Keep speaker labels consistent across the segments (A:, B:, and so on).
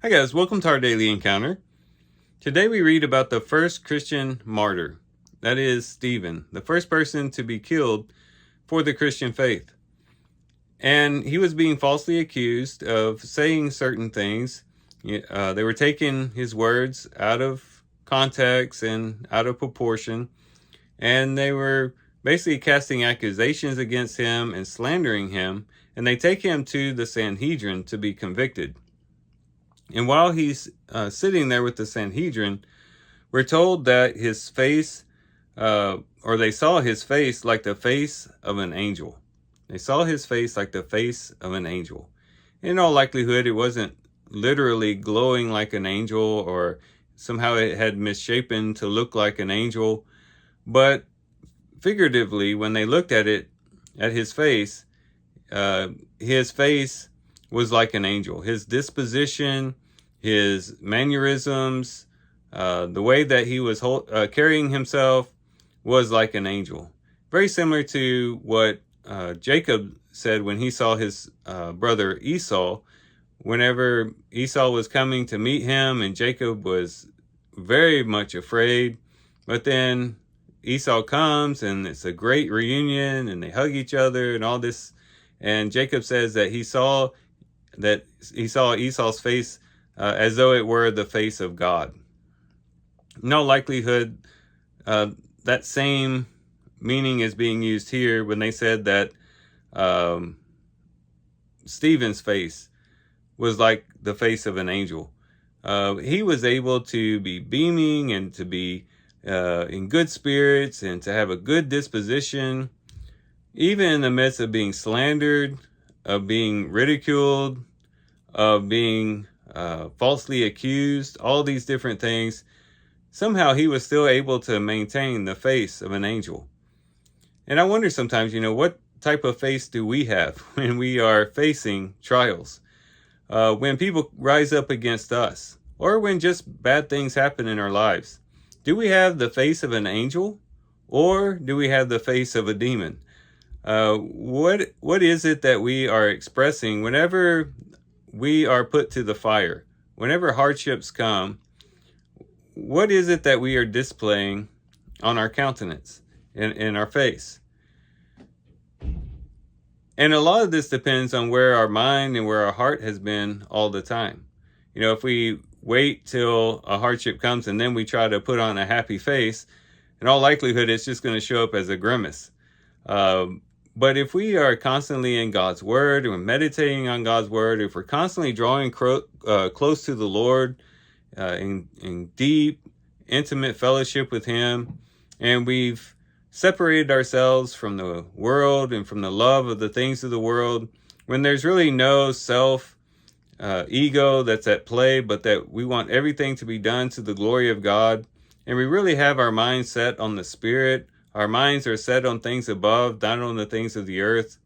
A: Hi guys, welcome to our daily encounter. Today we read about the first Christian martyr, that is Stephen, the first person to be killed for the Christian faith. And he was being falsely accused of saying certain things. They were taking his words out of context and out of proportion, and they were basically casting accusations against him and slandering him, and they take him to the Sanhedrin to be convicted. And while he's sitting there with the Sanhedrin, we're told that his face, or they saw his face like the face of an angel. They saw his face like the face of an angel. In all likelihood, it wasn't literally glowing like an angel, or somehow it had misshapen to look like an angel. But figuratively, when they looked at it, at his face was like an angel. His disposition, his mannerisms, the way that he was carrying himself was like an angel. Very similar to what Jacob said when he saw his brother Esau. Whenever Esau was coming to meet him, and Jacob was very much afraid, but then Esau comes and it's a great reunion and they hug each other and all this. And Jacob says that he saw Esau's face as though it were the face of God. No likelihood that same meaning is being used here when they said that Stephen's face was like the face of an angel. He was able to be beaming and to be in good spirits and to have a good disposition, even in the midst of being slandered, of being ridiculed, of being falsely accused, all these different things. Somehow he was still able to maintain the face of an angel. And I wonder sometimes, what type of face do we have when we are facing trials? When people rise up against us, or when just bad things happen in our lives? Do we have the face of an angel, or do we have the face of a demon? What is it that we are expressing whenever we are put to the fire? Whenever hardships come, what is it that we are displaying on our countenance, in our face? And a lot of this depends on where our mind and where our heart has been all the time. If we wait till a hardship comes and then we try to put on a happy face, in all likelihood, it's just going to show up as a grimace. But if we are constantly in God's word, and we're meditating on God's word, if we're constantly drawing close to the Lord, in deep, intimate fellowship with him, and we've separated ourselves from the world and from the love of the things of the world, when there's really no ego that's at play, but that we want everything to be done to the glory of God, and we really have our mind set on the Spirit, our minds are set on things above, not on the things of the earth.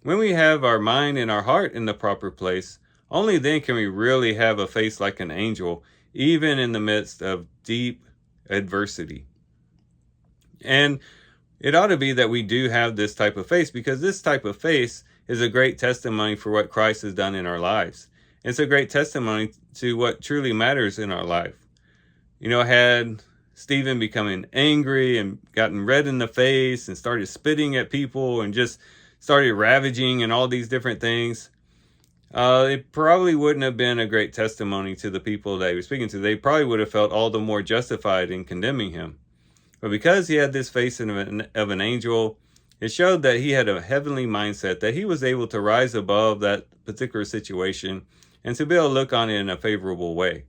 A: When we have our mind and our heart in the proper place, only then can we really have a face like an angel, even in the midst of deep adversity. And it ought to be that we do have this type of face, because this type of face is a great testimony for what Christ has done in our lives. It's a great testimony to what truly matters in our life. Had Stephen becoming angry and gotten red in the face and started spitting at people and just started ravaging and all these different things, it probably wouldn't have been a great testimony to the people that he was speaking to. They probably would have felt all the more justified in condemning him. But because he had this face of an angel, it showed that he had a heavenly mindset, that he was able to rise above that particular situation and to be able to look on it in a favorable way.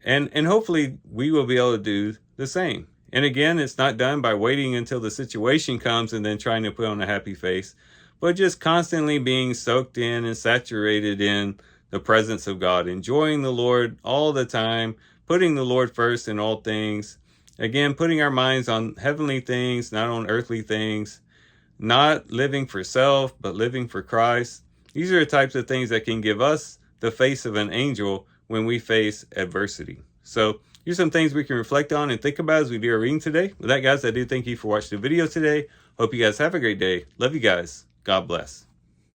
A: And hopefully we will be able to do the same. And again, it's not done by waiting until the situation comes and then trying to put on a happy face, but just constantly being soaked in and saturated in the presence of God, enjoying the Lord all the time, putting the Lord first in all things. Again, putting our minds on heavenly things, not on earthly things, not living for self, but living for Christ. These are the types of things that can give us the face of an angel when we face adversity. So here's some things we can reflect on and think about as we do our reading today. With that, guys, I do thank you for watching the video today. Hope you guys have a great day. Love you guys. God bless.